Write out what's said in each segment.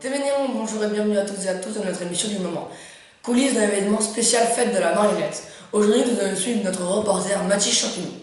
Téménéon, bonjour et bienvenue à toutes et à tous à notre émission du moment. Coulisses d'un événement spécial fête de la marionnette. Aujourd'hui, nous allons suivre notre reporter Mathis Champigny.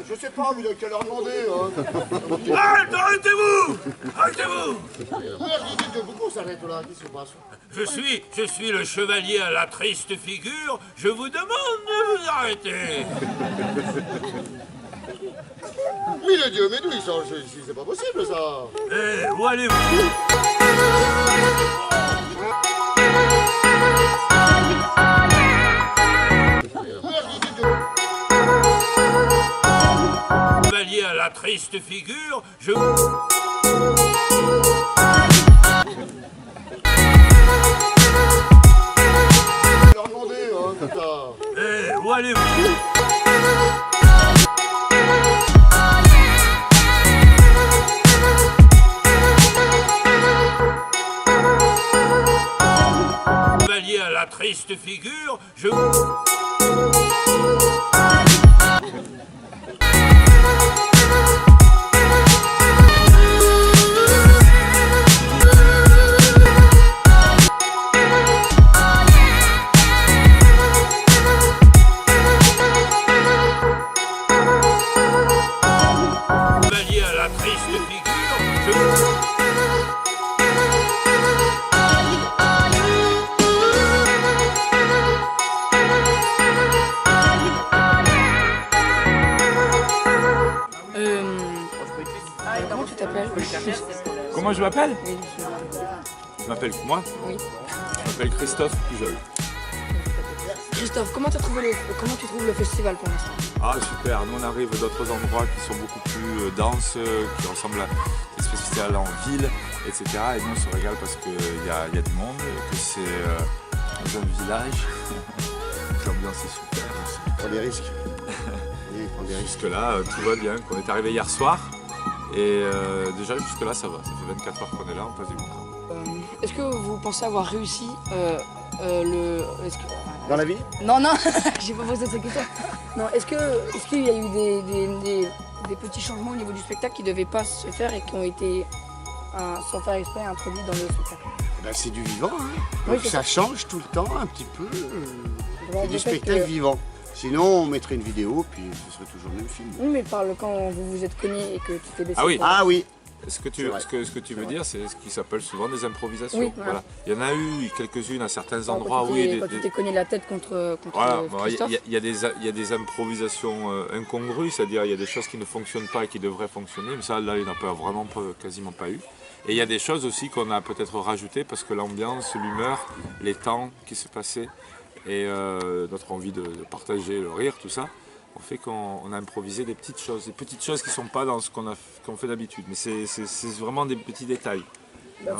Je sais pas, mais il a qu'à leur demander. Arrêtez-vous! Arrêtez-vous! Pourquoi on s'arrête là? Qu'est-ce qui se passe? Je suis le chevalier à la triste figure. Je vous demande de vous arrêter. Oui, le dieu, mais nous, c'est pas possible, ça. Eh, où allez-vous? Chevalier à la triste figure, je... Leur demander, putain. Eh, où allez-vous? Chevalier à la triste figure, je... Chevalier à la triste figure, je... Comment tu t'appelles? Comment je m'appelle? Oui, Je m'appelle moi? oui. Je m'appelle Christophe Pujol. Christophe, comment tu trouves le festival pour l'instant? Ah super, nous on arrive d'autres endroits qui sont beaucoup plus denses, qui ressemblent à des festivals en ville, etc. Et nous on se régale parce qu'il y a du monde, que c'est dans un village. L'ambiance est super. Prends des risques. Oui, prends des risques. Jusque là, tout va bien. On est arrivé hier soir et déjà jusque là ça va. Ça fait 24 heures qu'on est là, on passe du bon temps. Est-ce que vous pensez avoir réussi Dans la vie? Non, j'ai pas posé cette question. Non, est-ce qu'il y a eu des petits changements au niveau du spectacle qui ne devaient pas se faire et qui ont été, sans faire exprès, introduits dans le spectacle? Ben, c'est du vivant, hein. Oui, Donc c'est ça change tout le temps, un petit peu. C'est du Le fait spectacle que- vivant. Sinon, on mettrait une vidéo, puis ce serait toujours le même film. Oui, mais quand vous vous êtes cogné et que tu t'es baissé. Ah oui. Ah oui. Ce que tu C'est vrai. veux dire, c'est ce qui s'appelle souvent des improvisations. Oui, voilà. Il y en a eu quelques-unes à certains Quand endroits, tu oui. t'es- quand tu t'es cogné la tête contre Voilà, bon, Christophe. il y a des improvisations incongrues, c'est-à-dire il y a des choses qui ne fonctionnent pas et qui devraient fonctionner, mais ça là il n'y en a quasiment pas eu. Et il y a des choses aussi qu'on a peut-être rajoutées parce que l'ambiance, l'humeur, les temps qui se passaient et notre envie de partager le rire, tout ça, on fait qu'on a improvisé des petites choses qui ne sont pas dans ce qu'on fait d'habitude, mais c'est vraiment des petits détails. Bah,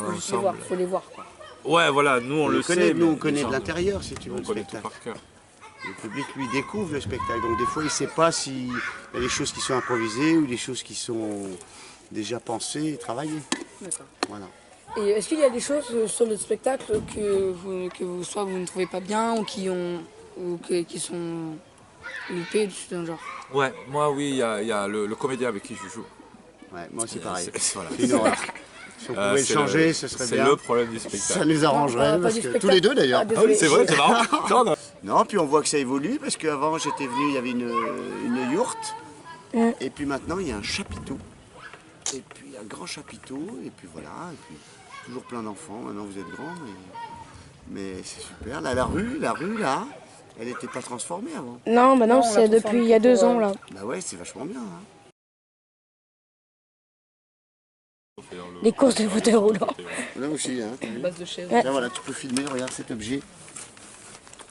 faut les voir, quoi. Ouais, voilà, nous on le connaît, sait. nous, on mais connaît les de gens, l'intérieur, si tu veux, on le connaît tout spectacle. par cœur. Le public, lui, découvre le spectacle. Donc, des fois, il ne sait pas s'il y a des choses qui sont improvisées ou des choses qui sont déjà pensées et travaillées. D'accord. Voilà. Et est-ce qu'il y a des choses sur le spectacle soit vous ne trouvez pas bien ou qui sont loupées, dans le genre? Ouais, moi oui, il y a le comédien avec qui je joue. Ouais, moi, c'est pareil. Voilà. C'est une horreur. Si on pouvait le c'est changer, ce serait bien. C'est le problème du spectacle. Ça nous arrangerait, Non, pas parce du que spectacle. tous les deux d'ailleurs. Ah, désolé. C'est vrai, c'est marrant. Non, non. Non, puis on voit que ça évolue, parce qu'avant j'étais venu, il y avait une yourte, et puis maintenant il y a un chapiteau, et puis un grand chapiteau, et puis voilà, et puis toujours plein d'enfants, maintenant vous êtes grands, Mais c'est super. Là, la rue, là, elle n'était pas transformée avant. Non, bah non, Non, on c'est l'a depuis transformé il y a 2 pour, ans là. Bah ouais, c'est vachement bien. Hein. Les courses de fauteuil roulant. Là aussi, hein, t'as vu. Base de chaise. Ouais. Là, voilà, tu peux filmer, regarde cet objet.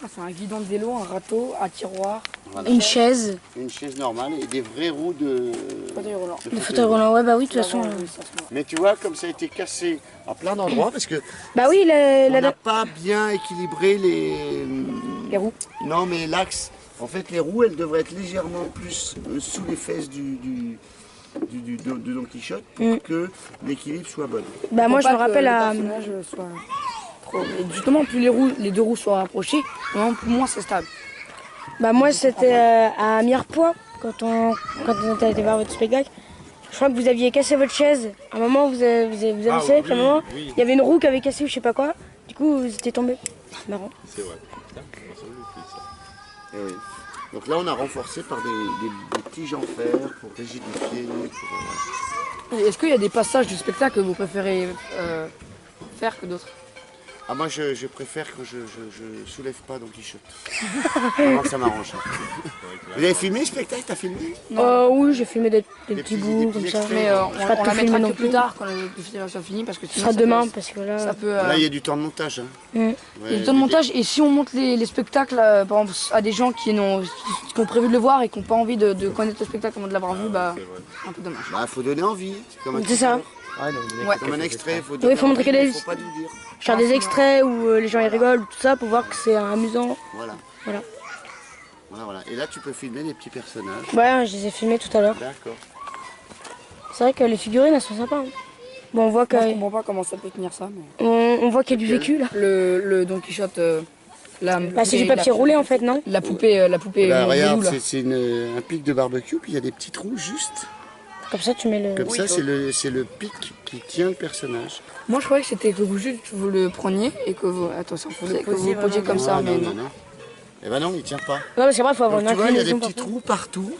Ah, c'est un guidon de vélo, un râteau, un tiroir, Voilà. Une chaise. Une chaise normale et des vraies roues de fauteuil roulant. Le fauteuil roulant, ouais, bah oui, de toute façon. Avant, oui, ça se voit. Mais tu vois, comme ça a été cassé à plein d'endroits, parce que Bah oui, on n'a pas bien équilibré Les roues. Non, mais l'axe. En fait, les roues, elles devraient être légèrement plus sous les fesses de Don Quichotte pour que l'équilibre soit bon. Bah moi, je me rappelle à. Le personnage soit trop. Et justement, plus les deux roues sont rapprochées, vraiment, plus moins c'est stable. Bah moi, c'était à Mirepoix, quand on était allé voir votre spectacle. Je crois que vous aviez cassé votre chaise. À un moment, vous avez Ah, essayé, puis à un oui, moment, oui. il y avait une roue qui avait cassé ou je sais pas quoi. Du coup, vous étiez tombé. Marrant. C'est vrai. Putain, comment ça vous fait ça? Eh oui. Donc là, on a renforcé par des tiges en fer pour rigidifier. Et est-ce qu'il y a des passages du spectacle que vous préférez faire que d'autres? Ah, moi, je préfère que je soulève pas Don Quichotte. Vraiment que ça m'arrange. Vous avez filmé le spectacle? T'as filmé? Oui, j'ai filmé des petits bouts comme ça. extraits. Mais on Je vais pas la tout filmer mettra non que plus plus. tard quand le festival soit fini parce que Ce sinon sera ça demain peut- parce que ça là. peut. Là, il y a du temps de montage. Hein. Mm. Ouais, Il y a du temps de montage et si on monte les spectacles par exemple, à des gens qui ont prévu de le voir et qui n'ont pas envie de connaître le spectacle avant de l'avoir vu, bah C'est vrai. un peu dommage. Bah, faut donner envie. C'est comme un C'est ça. Ouais. Comme un extrait, faut Oui, donner il faut montrer envie, que mais des- faut pas tout dire. Faire des extraits où les gens ils rigolent, tout ça, pour voir que c'est amusant. Voilà. Voilà. Voilà. Et là, tu peux filmer les petits personnages. Ouais, je les ai filmés tout à l'heure. D'accord. C'est vrai que les figurines, elles sont sympas. Hein. Bon, on voit Moi, je que- comprends pas comment ça peut tenir ça. Mais... on voit qu'il y a du vécu là. Le Don Quichotte, Bah, c'est du papier roulé en fait, non? La poupée, Là, regarde, Lilou, là. c'est un pic de barbecue, puis il y a des petits trous juste. Comme ça, tu mets le. Comme ça, c'est le pic qui tient le personnage. Moi, je croyais que c'était que vous juste vous le preniez et que vous, attention, que vous posiez posiez comme ça, mais non. non. Eh ben non, il tient pas. Non, mais c'est vrai, il faut avoir Donc, une tu vois, il y a des inclinaison petits partout. trous partout.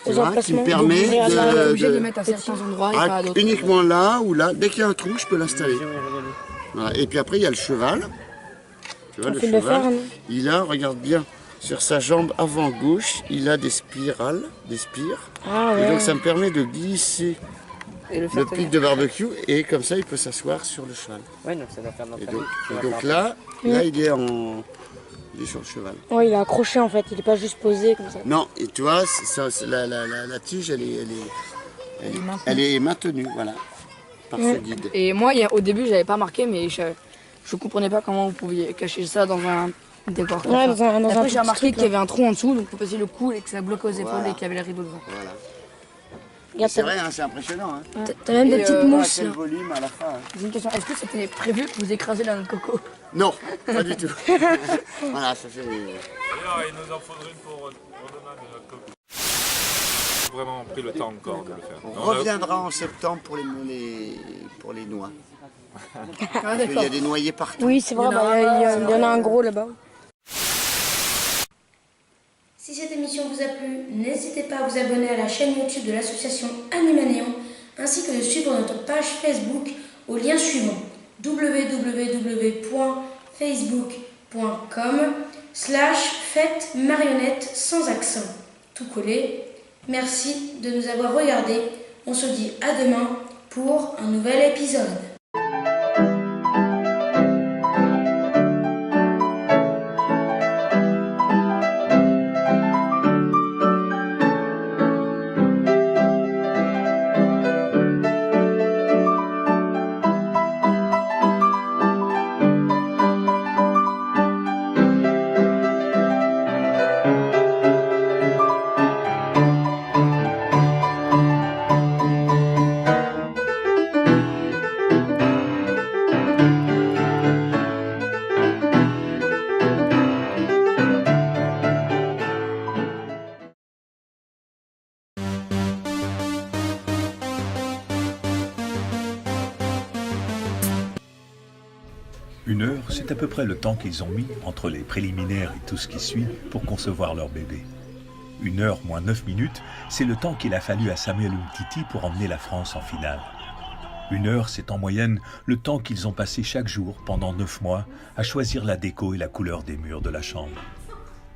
Tu Aux vois, qui emplacements. me permet Donc, vous On est obligé de les de, mettre à certains endroits et pas à d'autres. uniquement là ou là. Dès qu'il y a un trou, je peux l'installer. Voilà. Et puis après, il y a le cheval. Tu vois, Un le fil de cheval, fer, non? il a, regarde bien, sur sa jambe avant gauche, il a des spirales, des spires. Ah Et ouais. donc ça me permet de glisser Et le le faire pic tenir. de barbecue et comme ça il peut s'asseoir sur le cheval. Ouais, donc ça doit faire Et notre donc là il est sur le cheval. Ouais, il est accroché en fait, il est pas juste posé comme ça. Non, et tu vois, la tige elle est maintenue, voilà, par ce guide. Et moi, au début, j'avais pas marqué, mais je comprenais pas comment vous pouviez cacher ça dans un décor. comme Ouais, ça. dans un Après, tout j'ai remarqué petit truc, qu'il y avait un trou en dessous, donc faut passer le cou et que ça bloque aux épaules Voilà. et qu'il y avait les rideaux devant. Voilà. Regarde, C'est t'as vrai, hein, c'est impressionnant. Hein. t'as même des Et, petites à mousses Quel là. volume à la fin. Hein. J'ai une question, est-ce que c'était prévu que vous écrasiez la noix de coco? Non, pas du tout. Voilà, ça fait. D'ailleurs, il nous en faudrait une pour demain de notre coco. Vraiment pris le temps encore de le faire. On On a- reviendra en septembre pour les noix. Ah, Parce qu'il y a des noyers partout. Oui, c'est vrai, il y en a un gros là-bas. Si cette émission vous a plu, n'hésitez pas à vous abonner à la chaîne YouTube de l'association Anima Néon, ainsi que de suivre notre page Facebook au lien suivant www.facebook.com/fête marionnette sans accent, tout collé. Merci de nous avoir regardés. On se dit à demain pour un nouvel épisode. Une heure, c'est à peu près le temps qu'ils ont mis entre les préliminaires et tout ce qui suit pour concevoir leur bébé. 1 heure moins 9 minutes, c'est le temps qu'il a fallu à Samuel Umtiti pour emmener la France en finale. 1 heure, c'est en moyenne le temps qu'ils ont passé chaque jour pendant 9 mois à choisir la déco et la couleur des murs de la chambre.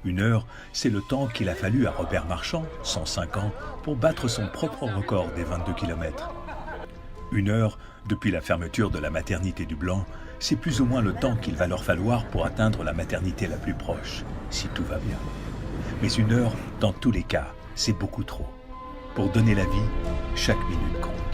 1 heure, c'est le temps qu'il a fallu à Robert Marchand, 105 ans, pour battre son propre record des 22 km. 1 heure, depuis la fermeture de la maternité du Blanc, c'est plus ou moins le temps qu'il va leur falloir pour atteindre la maternité la plus proche, si tout va bien. Mais 1 heure, dans tous les cas, c'est beaucoup trop. Pour donner la vie, chaque minute compte.